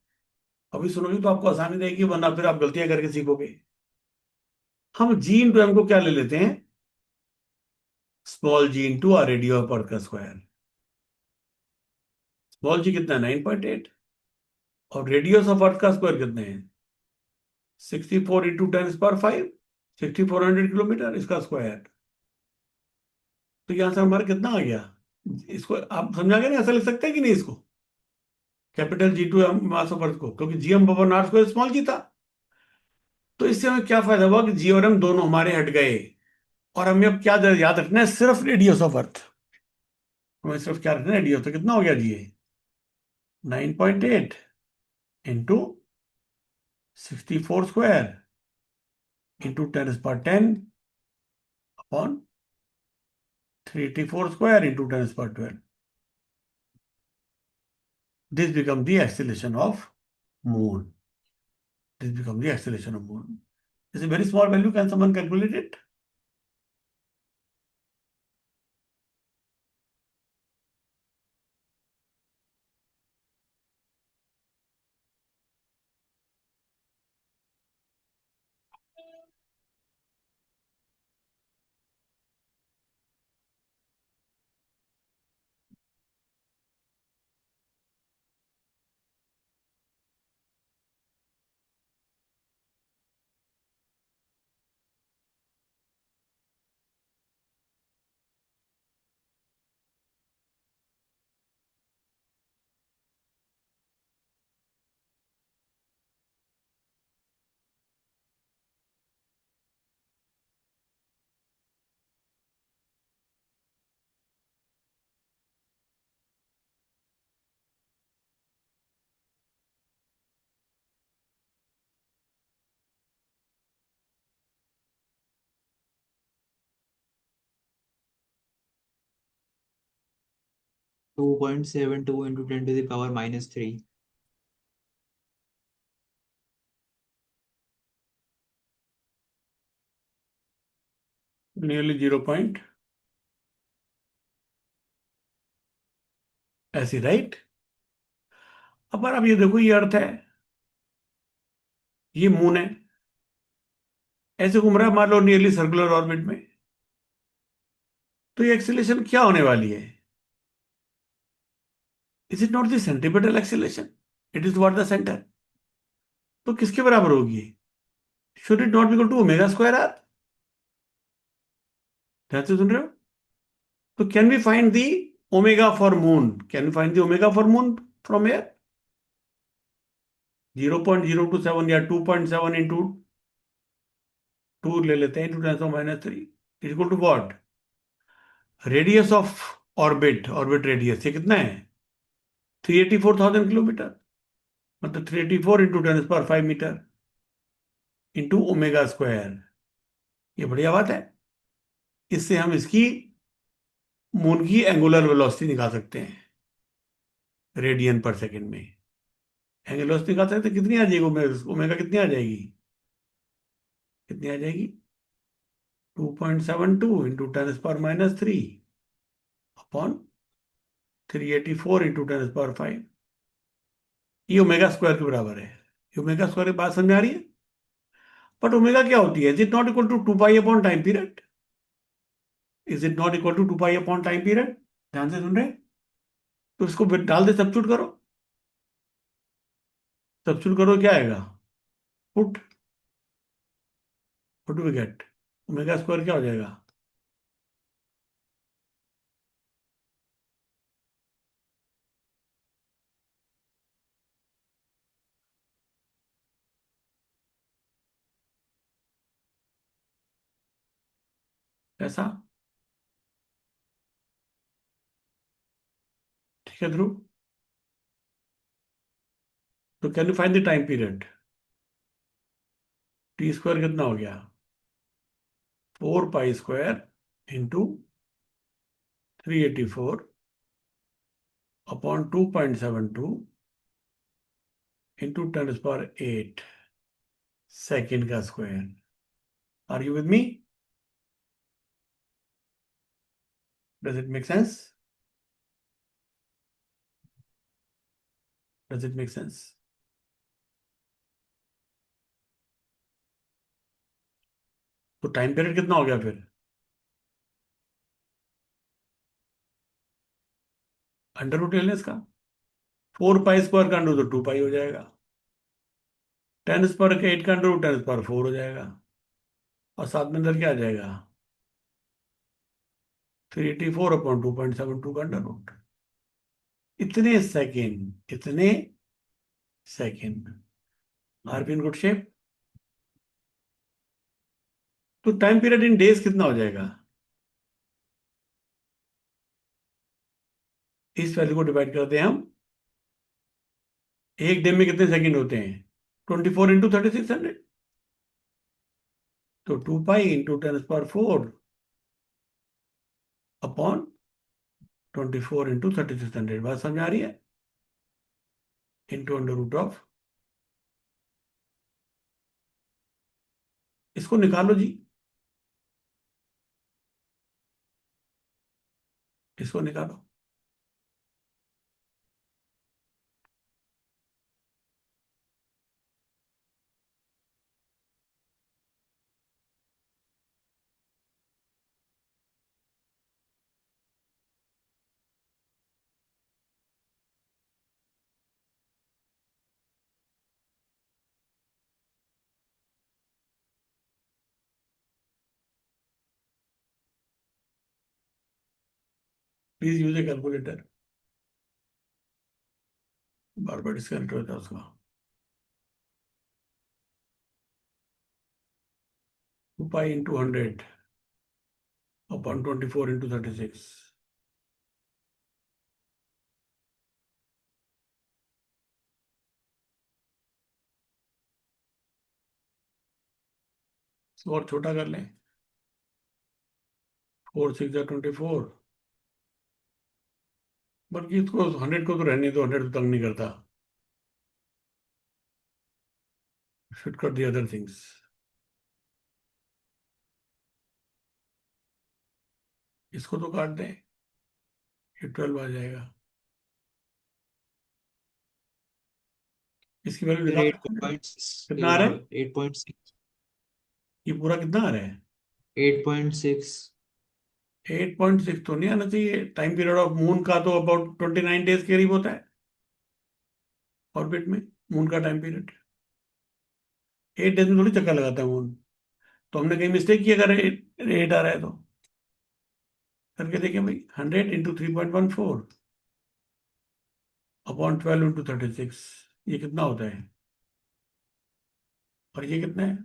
अभी सुनोगे तो आपको आसानी रहेगी, वरना फिर आप गलतियां करके सीखोगे। हम जी इंटू एम को क्या ले लेते हैं? Small g into r radio of earth का स्क्वायर। स्मॉल जी कितना है? 9.8। और रेडियस ऑफ अर्थ का स्क्वायर कितने हैं? 64 इंटू 10⁻5, 6400 किलोमीटर इसका स्क्वायर। तो यहां से हमारा कितना आ गया? इसको आप समझा गए ना? ऐसा लिख सकते हैं कि नहीं इसको? Capital G to mass of earth को, क्योंकि G M upon are square small g था। तो इससे हमें क्या फायदा हुआ कि जी और एम दोनों हमारे हट गए। और हमें अब क्या याद रखना है? सिर्फ रेडियस ऑफ अर्थ। हमें सिर्फ क्या रखना है? रेडियस। तो कितना हो गया जी? 9.8 into 64 square into 10⁻10 upon 384 square into 10⁻12। This becomes the acceleration of moon. This becomes the acceleration of moon. It's a very small value. Can someone calculate it? 2.72 into 10 to the power minus 3. Nearly 0 point ऐसी, right. अब आप ये देखो, ये अर्थ है, ये moon है, ऐसे घूम रहा है मान लो नियरली सर्कुलर ऑर्बिट में, तो ये एक्सीलरेशन क्या होने वाली है? Is it not the centripetal acceleration? It is what the centre. तो किसके बराबर होगी? Should it not equal to omega square r? ध्यान से सुन रहे हो? तो can we find the omega for moon? Can we find the omega for moon from here? 0.027 या 2.7 इंटू 2 ले लेते हैं, into 10⁻³ equal to what? Radius of orbit, orbit radius ये कितना है? 384,000 किलोमीटर, मतलब 384 into 10⁵ metre into omega square. ये बढ़िया बात है। इससे हम इसकी मून की एंगुलर वेलोसिटी निकाल सकते हैं रेडियन पर सेकंड में। एंगुलर वेलोसिटी निकाल सकते हैं, कितनी आ जाएगी? ओमेगा कितनी आ जाएगी? कितनी आ जाएगी? 2.72 इंटू 10⁻³ अपॉन 384 इंटू 10⁵। ये ओमेगा स्क्वायर के बराबर है। ये ओमेगा स्क्वायर की बात समझ में आ रही है? बट ओमेगा क्या होती है? Is it not equal to 2 pi upon time period? Is it not equal to 2 pi upon time period? ध्यान से सुन रहे हैं? तो इसको डाल दे, सब्स्टिट्यूट करो। सब्स्टिट्यूट करो, क्या आएगा? Put what do we get? Omega square क्या हो जाएगा? ऐसा, ठीक है ध्रुव? तो can you find the time period? T square कितना हो गया? 4 pi square into 384 upon 2.72 into 10⁸ second का square. Are you with me? Does it make sense? Does it make sense? तो टाइम पीरियड कितना हो गया फिर? अंडर रूट ले लें इसका। 4 पाई स्क्वायर का अंडर तो 2 पाई हो जाएगा। 10⁸ का अंडर रूट 10⁴ हो जाएगा। और साथ में अंदर क्या आ जाएगा? 384 अपॉन 2.72 का अंडर रूट। इतने सेकेंड, इतने second. R be in good shape? तो टाइम पीरियड इन डेज कितना हो जाएगा? इस वैल्यू को डिवाइड करते हैं हम। एक डे में कितने सेकंड होते हैं? 24 इंटू 3600। तो 2 पाई इंटू 10⁴ अपॉन 24 इंटू 3600। बात समझ आ रही है? इंटू अंडर रूट ऑफ, इसको निकालो जी, इसको निकालो। Please use A calculator. Bar bar disconnect होता है उसका। 2 पाई इंटू 100 अपॉन 24 इंटू 36। इसको और छोटा कर लें। 4 6 24, बल्कि इसको 100 को तो रहने दो, 100 तो तंग नहीं करता. Should cut the other things. इसको तो काट दें, ये 12 आ जाएगा. इसकी वैल्यू फिर निकाल एट सकते हैं. पॉइंट कितना आ रहा है? 8.6. ये पूरा कितना आ रहा है? 8.6. 8.6 तो नहीं आना चाहिए. टाइम पीरियड ऑफ मून का तो अबाउट 29 डेज के करीब होता है ऑर्बिट में. मून का टाइम पीरियड 8 डेज में थोड़ी चक्कर लगाता है मून. तो हमने कहीं मिस्टेक किया, अगर 8 आ रहा है तो. करके देखिए भाई, 100 इंटू 3.14 अपॉन 12 इंटू 36, ये कितना होता है? और ये कितना है?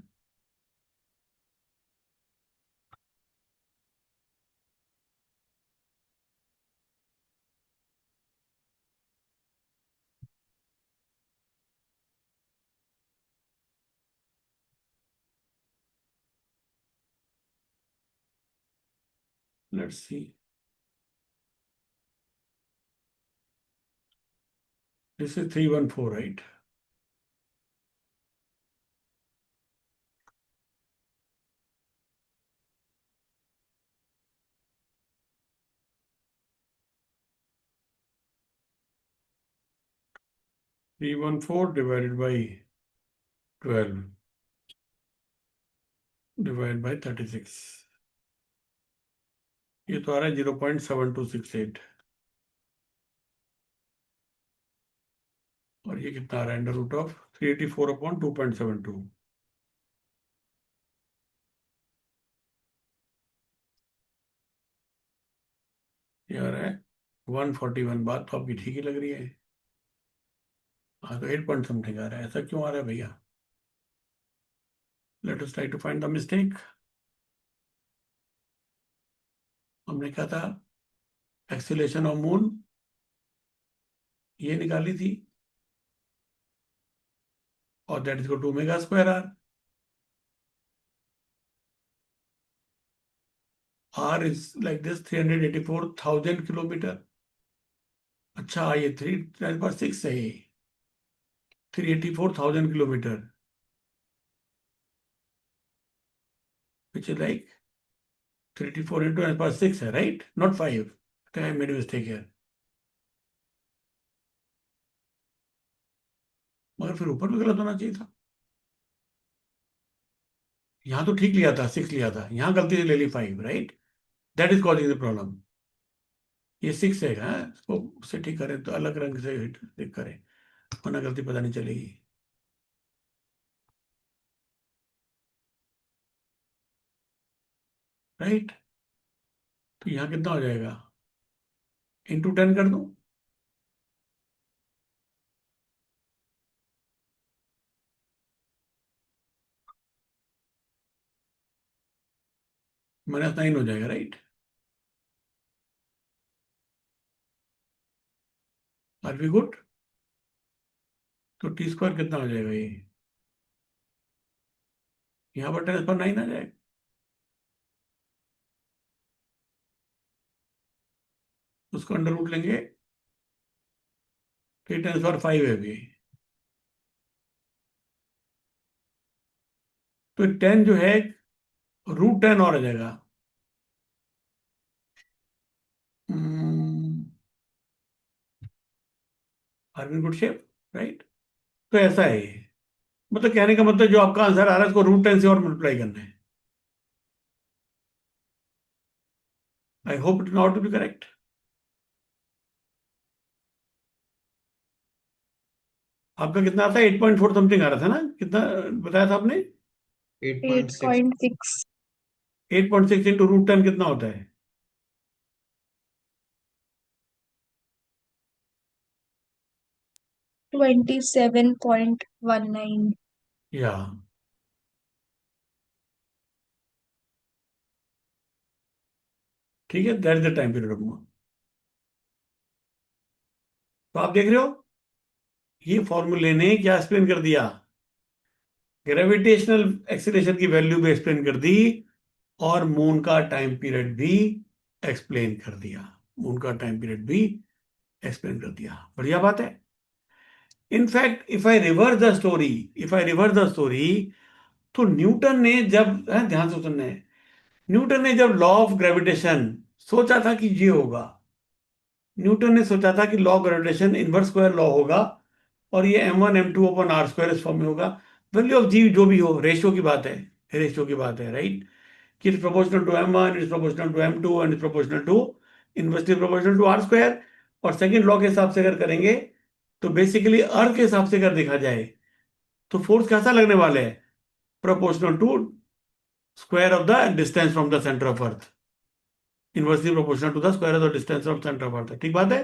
Let's see. This is 314, right? Three one four divided by 12 divide by 36. ये तो आ रहा है 0.7268. और ये कितना आ रहा है? Under root of 384 upon 2.72. ये आ रहा है 141. बात तो आपकी ठीक ही लग रही है. हाँ, तो 8 पॉइंट समथिंग आ रहा है. ऐसा क्यों आ रहा है भैया? Let us try to find the mistake. हमने कहा था एक्सीलेशन ऑफ मून ये निकाली थी, और that is equal to omega square r. R is like this 384,000 kilometre. अच्छा, ये 3 × 6 है. ये 384,000 kilometre, which is like 384 into 10 6 है, right? Not 5. I made a mistake here. मगर फिर ऊपर भी गलत होना चाहिए था. यहाँ तो ठीक लिया था, 6 लिया था. यहाँ गलती से ले ली 5, right? That is causing the problem. ये 6 है. हाँ, इसको उससे ठीक करें तो अलग रंग से ठीक करें, वरना गलती पता नहीं चलेगी. राइट? तो यहाँ कितना हो जाएगा? इंटू 10 कर दूं? -9 हो जाएगा, राइट? Are we good? तो टी स्क्वायर कितना हो जाएगा? ये यहाँ पर 10⁻9 आ जाएगा. उसको अंडर रूट लेंगे तो 10⁻5 है अभी. तो 10 जो है √10 और आ जाएगा. Are in good shape, right? तो ऐसा है ये. मतलब कहने का मतलब जो आपका आंसर आ रहा है उसको √10 से और मल्टीप्लाई करना है. I hope it not to be correct. आपका कितना आता है? 8.4 समथिंग आ रहा था ना? कितना बताया था आपने? 8.6. 8.6. 8.6 इंटू √10 कितना होता है? 27.19. या ठीक है, that is the time period of moon. तो आप देख रहे हो, ये फॉर्मूले ने क्या एक्सप्लेन कर दिया? ग्रेविटेशनल एक्सीलरेशन की वैल्यू भी एक्सप्लेन कर दी, और मून का टाइम पीरियड भी एक्सप्लेन कर दिया. मून का टाइम पीरियड भी एक्सप्लेन कर दिया, बढ़िया बात है। In fact if I reverse the story, तो न्यूटन ने जब, ध्यान से सुनना है, न्यूटन ने जब लॉ ऑफ ग्रेविटेशन सोचा था कि ये होगा, न्यूटन ने सोचा था कि law of gravitation inverse square law होगा और ये m1 m2 upon are square इस फॉर्म में होगा। वैल्यू ऑफ जी जो भी हो, रेशियो की बात है, रेशियो की बात है, राइट, कि it's proportional to m1, it's proportional to m2 and it's proportional to, inversely proportional to r square. और सेकंड लॉ के हिसाब से अगर करेंगे तो बेसिकली अर्थ के हिसाब से अगर देखा जाए तो फोर्स कैसा लगने वाला है, proportional to square of the distance from the centre of earth, inversely proportional to the square of the distance from centre of earth, ठीक बात है।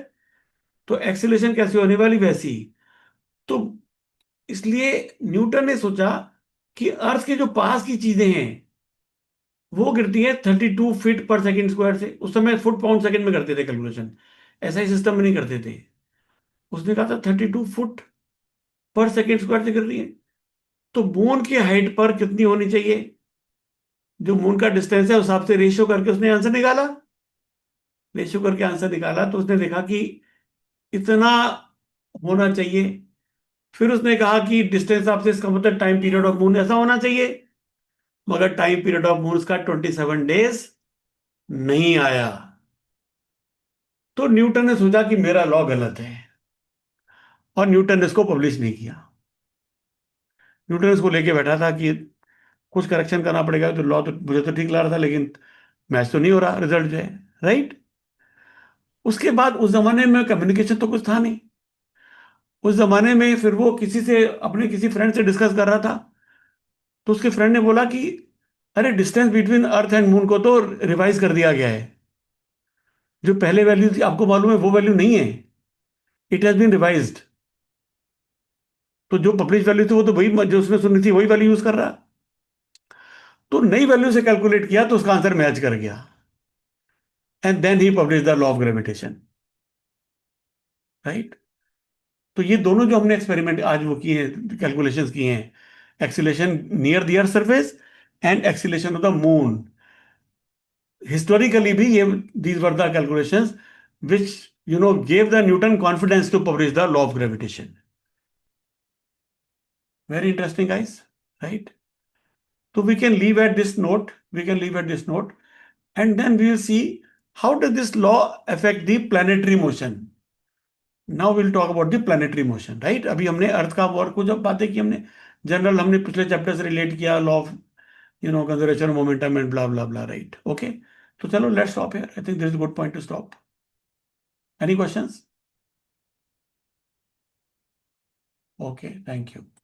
तो एक्सीलरेशन कैसी होने वाली, वैसी। तो इसलिए न्यूटन ने सोचा कि अर्थ के जो पास की चीजें हैं वो गिरती है 32 फीट पर सेकंड स्क्वायर से। उस समय फुट पाउंड सेकंड में करते थे कैलकुलेशन, ऐसा ही सिस्टम में नहीं करते थे। उसने कहा था 32 फुट पर सेकंड स्क्वायर से गिर रही है। तो मून की हाइट पर कितनी होनी चाहिए, जो मून का डिस्टेंस है उस हिसाब से रेशियो करके उसने आंसर निकाला। रेशियो करके आंसर निकाला तो उसने देखा कि इतना होना चाहिए। फिर उसने कहा कि डिस्टेंस आपसे, इसका मतलब टाइम पीरियड ऑफ मून ऐसा होना चाहिए, मगर टाइम पीरियड ऑफ मून का 27 डेज नहीं आया। तो न्यूटन ने सोचा कि मेरा लॉ गलत है, और न्यूटन ने इसको पब्लिश नहीं किया। न्यूटन इसको लेके बैठा था कि कुछ करेक्शन करना पड़ेगा, तो लॉ तो मुझे तो ठीक लग रहा था, लेकिन मैच तो नहीं हो रहा, रिजल्ट जो है, राइट। उसके बाद उस जमाने में कम्युनिकेशन तो कुछ था नहीं। उस जमाने में फिर वो किसी से, अपने किसी फ्रेंड से डिस्कस कर रहा था, तो उसके फ्रेंड ने बोला कि अरे distance between earth and moon को तो रिवाइज कर दिया गया है, जो पहले वैल्यू थी आपको मालूम है वो वैल्यू नहीं है, इट हैज बीन रिवाइज्ड। तो जो पब्लिश वैल्यू थी वो तो वही, जो उसने सुनी थी वही वैल्यू यूज कर रहा। तो नई वैल्यू से कैलकुलेट किया तो उसका आंसर मैच कर गया, and then he publish the law of gravitation, right. तो ये दोनों जो हमने एक्सपेरिमेंट आज वो किए हैं, कैलकुलेशंस किए हैं, acceleration near the earth surface and acceleration of the moon, historically भी ये, these were the calculations which gave the Newton confidence to publish the law of gravitation. Very interesting, guys, right? So we can leave at this note. And then we will see how does this law affect the planetary motion. Now we'll talk about the planetary motion, right? अभी हमने अर्थ का और कुछ बातें की, हमने general, हमने पिछले चैप्टर से रिलेट किया law of conservation momentum and blah blah blah, right, okay. तो चलो let's stop here, I think this is good point two stop. Any questions? Okay, thank you.